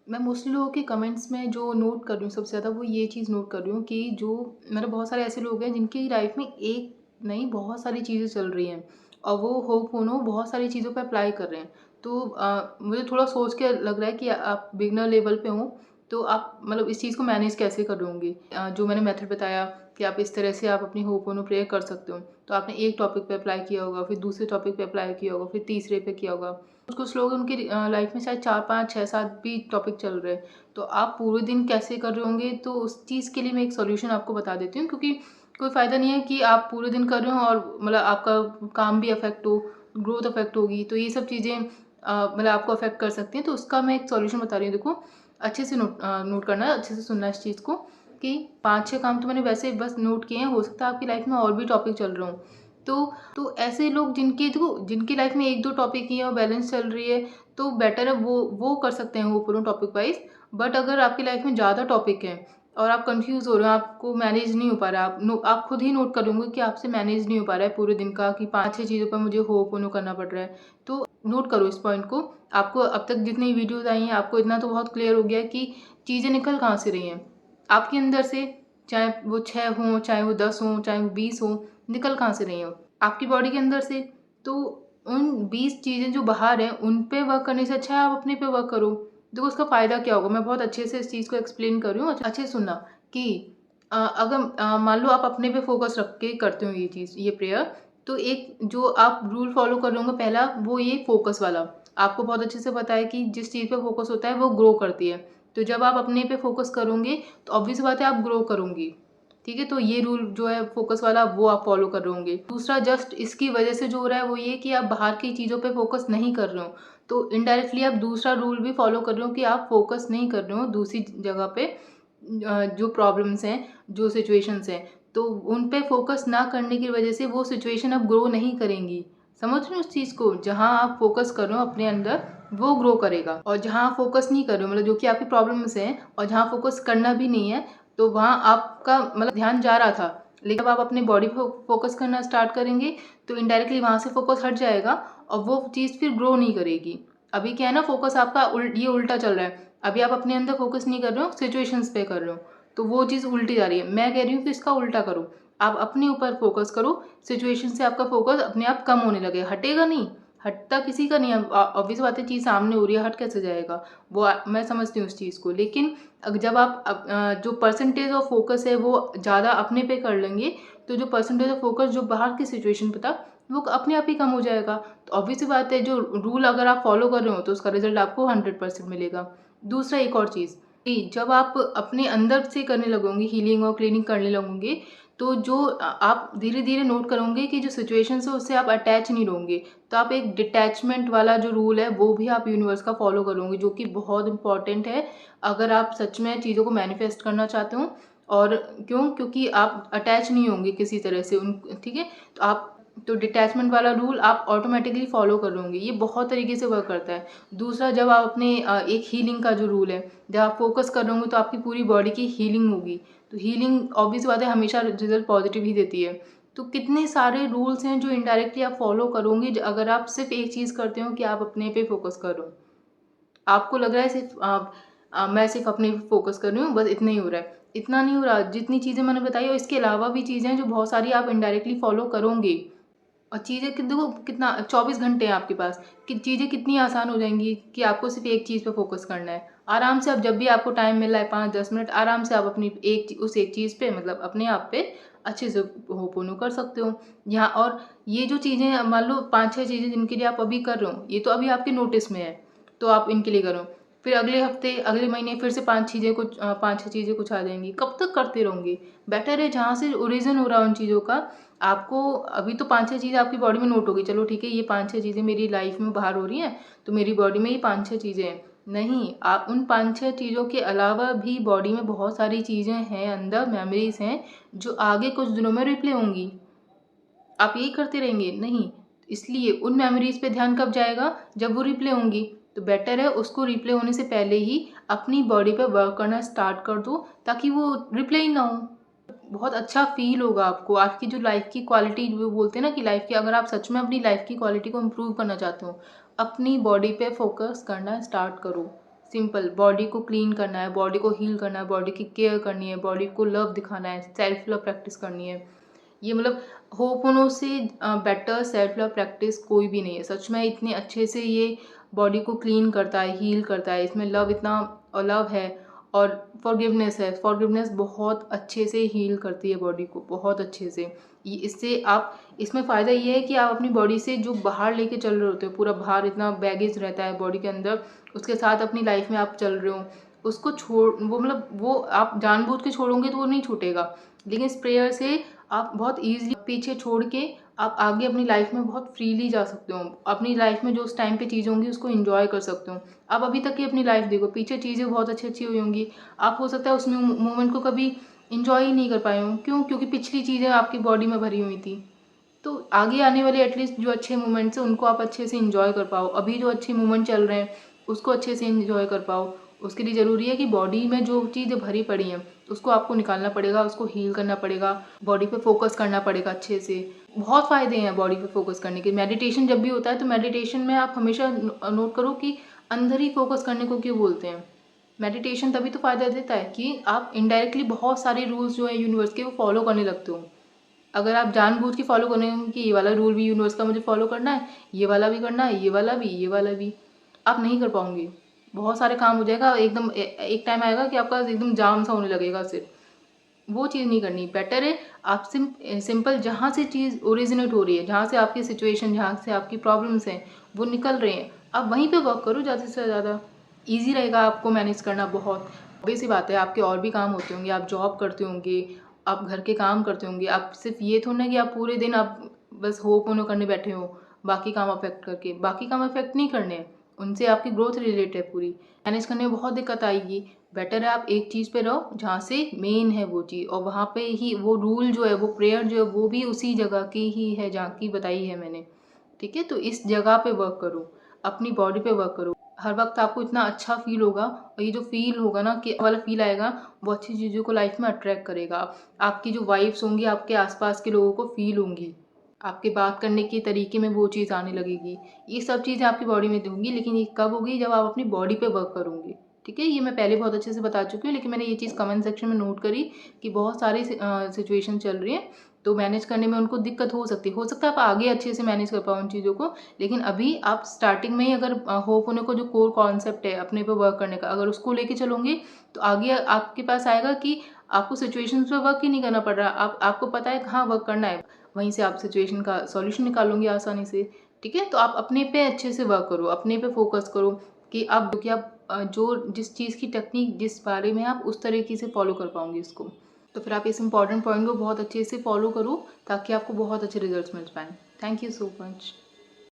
मैं मोस्टली लोगों के कमेंट्स में जो नोट कर रही हूँ सबसे ज़्यादा, वो ये चीज़ नोट कर रही हूँ कि जो मतलब बहुत सारे ऐसे लोग हैं जिनकी लाइफ में एक नहीं बहुत सारी चीज़ें चल रही हैं और वो होपफुल बहुत सारी चीज़ों पे अप्लाई कर रहे हैं। तो मुझे थोड़ा सोच के लग रहा है कि आप बिगिनर लेवल पे हो, तो आप मतलब इस चीज़ को मैनेज कैसे कर रहे होंगे। जो मैंने मेथड बताया कि आप इस तरह से आप अपनी होपफुल प्रेयर कर सकते हो, तो आपने एक टॉपिक पे अप्लाई किया होगा, फिर दूसरे टॉपिक पे अप्लाई किया होगा, फिर तीसरे पे किया होगा। कुछ लोग उनकी लाइफ में शायद 4, 5, 6, 7 भी टॉपिक चल रहे हैं। तो आप पूरे दिन कैसे कर रहे होंगे, तो उस चीज़ के लिए मैं एक सॉल्यूशन आपको बता देती हूँ, क्योंकि कोई फ़ायदा नहीं है कि आप पूरे दिन कर रहे हो और मतलब आपका काम भी अफ़ेक्ट हो, ग्रोथ अफ़ेक्ट होगी। तो ये सब चीज़ें मतलब आपको अफ़ेक्ट कर सकती हैं। तो उसका मैं एक सॉल्यूशन बता रही हूँ। देखो, अच्छे से नोट करना है, अच्छे से सुनना है इस चीज़ को कि 5-6 काम तो मैंने वैसे बस नोट किए हैं, हो सकता है आपकी लाइफ में और भी टॉपिक चल रहे हों। तो ऐसे लोग जिनकी देखो जिनकी लाइफ में 1-2 टॉपिक ही है और बैलेंस चल रही है, तो बेटर है वो कर सकते हैं वो पूरा टॉपिक वाइज़। बट अगर आपकी लाइफ में ज़्यादा टॉपिक हैं और आप कन्फ्यूज़ हो रहे हो, आपको मैनेज नहीं हो पा रहा है, आप खुद ही नोट कर लोगे कि आपसे मैनेज नहीं हो पा रहा है पूरे दिन का कि 5-6 चीज़ों पर मुझे होपोनो करना पड़ रहा है। तो नोट करो इस पॉइंट को। आपको अब तक जितनी वीडियोज़ आई हैं, आपको इतना तो बहुत क्लियर हो गया है कि चीज़ें निकल कहाँ से रही हैं। आपके अंदर से, चाहे वो 6 हों, चाहे वो 10 हों, चाहे वो 20 हों, निकल कहाँ से रही हैं? आपकी बॉडी के अंदर से। तो उन 20 चीज़ें जो बाहर हैं, उन पे वर्क करने से अच्छा है आप अपने पे वर्क करो। देखो उसका फ़ायदा क्या होगा, मैं बहुत अच्छे से इस चीज़ को एक्सप्लेन कर रही हूँ, अच्छे से सुनना कि अगर मान लो आप अपने पे फ़ोकस रख के करते हो ये चीज़, ये प्रेयर, तो एक जो आप रूल फ़ॉलो कर रहे होंगे पहला, वो ये फ़ोकस वाला। आपको बहुत अच्छे से पता है कि जिस चीज़ पे फ़ोकस होता है, वो ग्रो करती है। तो जब आप अपने पे फ़ोकस करोगे, तो ऑब्वियस बात है आप ग्रो करोगी। ठीक है? तो ये रूल जो है फ़ोकस वाला, वो आप फ़ॉलो कर रहे होंगे। दूसरा जस्ट इसकी वज़ह से जो हो रहा है वो ये कि आप बाहर की चीज़ों पे फ़ोकस नहीं कर रहे हो। तो इनडायरेक्टली आप दूसरा रूल भी फ़ॉलो कर रहे हो कि आप फ़ोकस नहीं कर रहे हो दूसरी जगह पे, जो प्रॉब्लम्स हैं, जो सिचुएशंस हैं। तो उन पे फ़ोकस ना करने की वज़ह से वो सिचुएशन अब ग्रो नहीं करेंगी। समझ रहे हो उस चीज़ को? जहाँ आप फ़ोकस कर रहे हो अपने अंदर, वो ग्रो करेगा, और जहाँ आप फ़ोकस नहीं कर रहे हो मतलब जो कि आपकी प्रॉब्लम्स हैं और जहाँ फ़ोकस करना भी नहीं है, तो वहाँ आपका मतलब ध्यान जा रहा था, लेकिन अब आप अपनी बॉडी पे फ़ोकस करना स्टार्ट करेंगे, तो इनडायरेक्टली वहाँ से फ़ोकस हट जाएगा और वो चीज़ फिर ग्रो नहीं करेगी। अभी क्या है ना, फ़ोकस आपका ये उल्टा चल रहा है। अभी आप अपने अंदर फ़ोकस नहीं कर रहे हो, सिचुएशंस पे कर रहे हो, तो वो चीज़ उल्टी जा रही है। मैं कह रही हूँ कि इसका उल्टा करो, आप अपने ऊपर फ़ोकस करो, सिचुएशन से आपका फ़ोकस अपने आप कम होने लगेगा, हटेगा नहीं, हटता किसी का नहीं है। ऑब्वियस बात है, चीज़ सामने हो रही है, हट कैसे जाएगा? वो मैं समझती हूँ उस चीज़ को, लेकिन जब आप जो परसेंटेज ऑफ फ़ोकस है वो ज़्यादा अपने पे कर लेंगे, तो जो परसेंटेज ऑफ फ़ोकस जो बाहर की सिचुएशन पे था, वो अपने आप ही कम हो जाएगा। तो ऑब्वियस सी बात है, जो रूल अगर आप फ़ॉलो कर रहे हो, तो उसका रिज़ल्ट आपको 100% मिलेगा। दूसरा एक और चीज़ कि जब आप अपने अंदर से करने लगोगे, हीलिंग और क्लीनिंग करने लगोगे, तो जो आप धीरे-धीरे नोट करोगे कि जो सिचुएशंस है उससे आप अटैच नहीं रहोगे। तो आप एक डिटैचमेंट वाला जो रूल है, वो भी आप यूनिवर्स का फ़ॉलो करोगे, जो कि बहुत इम्पोर्टेंट है अगर आप सच में चीज़ों को मैनिफेस्ट करना चाहते हो। और क्यों? क्योंकि आप अटैच नहीं होंगे किसी तरह से उन, ठीक है? तो डिटैचमेंट वाला रूल आप ऑटोमेटिकली फ़ॉलो कर लोगे, ये बहुत तरीके से वर्क करता है। दूसरा, जब आप अपने एक हीलिंग का जो रूल है, जब आप फ़ोकस कर रहे होंगे तो आपकी पूरी बॉडी की हीलिंग होगी। तो हीलिंग ऑब्वियस बात है हमेशा रिज़ल्ट पॉज़िटिव ही देती है। तो कितने सारे रूल्स हैं जो इनडायरेक्टली आप फ़ॉलो करोगे अगर आप सिर्फ़ एक चीज़ करते हो कि आप अपने पे फ़ोकस कर रहे हो। आपको लग रहा है सिर्फ़ मैं सिर्फ़ अपने पे फ़ोकस कर रही हूँ, बस इतना ही हो रहा है। इतना नहीं हो रहा, जितनी चीज़ें मैंने बताई और इसके अलावा भी चीज़ें हैं जो बहुत सारी आप इनडायरेक्टली फ़ॉलो करोगे। और चीज़ें कि देखो कितना 24 घंटे हैं आपके पास, कि चीज़ें कितनी आसान हो जाएँगी कि आपको सिर्फ़ एक चीज़ पे फ़ोकस करना है। आराम से आप जब भी आपको टाइम मिल रहा है 5-10 मिनट, आराम से आप अपनी उस एक चीज़ पे मतलब अपने आप पे अच्छे से होपोनो कर सकते हो। यहाँ और ये जो चीज़ें मान लो 5-6 चीज़ें जिनके लिए आप अभी कर रहे हो, ये तो अभी आपके नोटिस में है, तो आप इनके लिए करो। फिर अगले हफ्ते, अगले महीने फिर से 5-6 चीज़ें कुछ आ जाएँगी। कब तक करते रहोगे? बेटर है जहाँ से ओरिजिन हो रहा है उन चीज़ों का, आपको अभी तो 5-6 चीज़ें आपकी बॉडी में नोट होगी, चलो ठीक है, ये 5-6 चीज़ें मेरी लाइफ में बाहर हो रही हैं, तो मेरी बॉडी में ये 5-6 चीज़ें हैं। नहीं, आप उन 5-6 चीज़ों के अलावा भी बॉडी में बहुत सारी चीज़ें हैं, अंदर मेमोरीज़ हैं, जो आगे कुछ दिनों में रिप्ले होंगी। आप यही करते रहेंगे? नहीं। इसलिए उन मेमोरीज़ पे ध्यान कब जाएगा? जब वो रिप्ले होंगी। तो बेटर है उसको रिप्ले होने से पहले ही अपनी बॉडी पे वर्क करना स्टार्ट कर दो, ताकि वो रिप्ले ही ना हो। बहुत अच्छा फ़ील होगा आपको, आपकी जो लाइफ़ की क्वालिटी, वो बोलते हैं ना कि लाइफ़ की, अगर आप सच में अपनी लाइफ़ की क्वालिटी को इम्प्रूव करना चाहते हो, अपनी बॉडी पे फ़ोकस करना स्टार्ट करो। सिंपल बॉडी को क्लीन करना है, बॉडी को हील करना है, बॉडी की केयर करनी है, बॉडी को लव दिखाना है, सेल्फ लव प्रैक्टिस करनी है। ये मतलब होपोनो से बेटर सेल्फ लव प्रैक्टिस कोई भी नहीं है। सच में इतने अच्छे से ये बॉडी को क्लीन करता है, हील करता है, इसमें लव इतना लव है और फॉरगिवनेस है। फॉरगिवनेस बहुत अच्छे से हील करती है बॉडी को, बहुत अच्छे से। इससे आप इसमें फ़ायदा ये है कि आप अपनी बॉडी से जो बाहर लेके चल रहे होते हो, पूरा बाहर इतना बैगेज रहता है बॉडी के अंदर, उसके साथ अपनी लाइफ में आप चल रहे हो, उसको छोड़ वो मतलब वो आप जानबूझ के छोड़ोगे तो वो नहीं छूटेगा। लेकिन इस प्रेयर से आप बहुत ईज़िली पीछे छोड़ के आप आगे अपनी लाइफ में बहुत फ्रीली जा सकते हो। अपनी लाइफ में जो उस टाइम पे चीज़ें होंगी उसको एन्जॉय कर सकते हो। आप अभी तक की अपनी लाइफ देखो, पीछे चीज़ें बहुत अच्छी-अच्छी हुई होंगी। आप हो सकता है उस मोमेंट को कभी एन्जॉय ही नहीं कर पाए हो। क्यों? क्योंकि पिछली चीज़ें आपकी बॉडी में भरी हुई थी। तो आगे आने वाले एटलीस्ट जो अच्छे मोमेंट्स हैं उनको आप अच्छे से एंजॉय कर पाओ। अभी जो अच्छे मोमेंट चल रहे हैं उसको अच्छे से एंजॉय कर पाओ। उसके लिए ज़रूरी है कि बॉडी में जो चीज़ें भरी पड़ी हैं उसको आपको निकालना पड़ेगा, उसको हील करना पड़ेगा, बॉडी पे फोकस करना पड़ेगा अच्छे से। बहुत फ़ायदे हैं बॉडी पे फोकस करने के। मेडिटेशन जब भी होता है तो मेडिटेशन में आप हमेशा नोट करो कि अंदर ही फोकस करने को क्यों बोलते हैं। मेडिटेशन तभी तो फ़ायदा देता है कि आप इनडायरेक्टली बहुत सारे रूल्स जो है यूनिवर्स के वो फॉलो करने लगते हो। अगर आप जानबूझ के फॉलो कर रहे हो कि ये वाला रूल भी यूनिवर्स का मुझे फॉलो करना है, ये वाला भी करना है, ये वाला भी, आप नहीं कर पाओगे। बहुत सारे काम हो जाएगा एकदम एक टाइम आएगा कि आपका एकदम जाम सा होने लगेगा सिर। वो चीज़ नहीं करनी। बेटर है आप सिंपल जहाँ से चीज़ ओरिजिनेट हो रही है, जहाँ से आपकी सिचुएशन, जहाँ से आपकी प्रॉब्लम्स हैं, वो निकल रहे हैं, आप वहीं पे वर्क करो ज़्यादा से ज़्यादा। ईज़ी रहेगा आपको मैनेज करना बहुत। ऑब्वियस सी बात है आपके और भी काम होते होंगे, आप जॉब करते होंगे, आप घर के काम करते होंगे। आप सिर्फ़ ये थोड़ी ना कि आप पूरे दिन आप बस होपोनो करने बैठे हो, बाकी काम अफ़ेक्ट करके। बाकी काम अफ़ेक्ट नहीं करने हैं, उनसे आपकी ग्रोथ रिलेटेड है पूरी। मैनेज करने में बहुत दिक्कत आएगी। बेटर है आप एक चीज़ पे रहो जहाँ से मेन है वो चीज़, और वहाँ पे ही वो रूल जो है, वो प्रेयर जो है, वो भी उसी जगह की ही है जहाँ की बताई है मैंने। ठीक है? तो इस जगह पे वर्क करो, अपनी बॉडी पे वर्क करो। हर वक़्त आपको इतना अच्छा फ़ील होगा, और ये जो फ़ील होगा ना कि वाला फ़ील आएगा, वो अच्छी चीज़ों को लाइफ़ में अट्रैक्ट करेगा। आपकी जो वाइब्स होंगी, आपके आस-पास के लोगों को फ़ील होंगी। आपके बात करने के तरीके में वो चीज़ आने लगेगी। ये सब चीज़ें आपकी बॉडी में होंगी, लेकिन ये कब होगी? जब आप अपनी बॉडी पे वर्क करोगे। ठीक है? ये मैं पहले बहुत अच्छे से बता चुकी हूँ, लेकिन मैंने ये चीज़ कमेंट सेक्शन में नोट करी कि बहुत सारी सिचुएशन चल रही है, तो मैनेज करने में उनको दिक्कत हो सकती है। हो सकता है आप आगे अच्छे से मैनेज कर पाओ उन चीज़ों को, लेकिन अभी आप स्टार्टिंग में ही अगर होपोनो को जो कोर कॉन्सेप्ट है अपने पे वर्क करने का, अगर उसको लेके चलोगे, तो आगे आपके पास आएगा कि आपको सिचुएशंस पे वर्क ही नहीं करना पड़ रहा। आपको पता है कहाँ वर्क करना है, वहीं से आप सिचुएशन का सॉल्यूशन निकालोगे आसानी से। ठीक है? तो आप अपने पे अच्छे से वर्क करो, अपने पे फ़ोकस करो कि आप जो जिस चीज़ की टेक्नीक जिस बारे में आप उस तरीके से फ़ॉलो कर पाओगे इसको। तो फिर आप इस इम्पोर्टेंट पॉइंट को बहुत अच्छे से फ़ॉलो करो ताकि आपको बहुत अच्छे रिजल्ट्स मिल पाएँ। Thank you so much.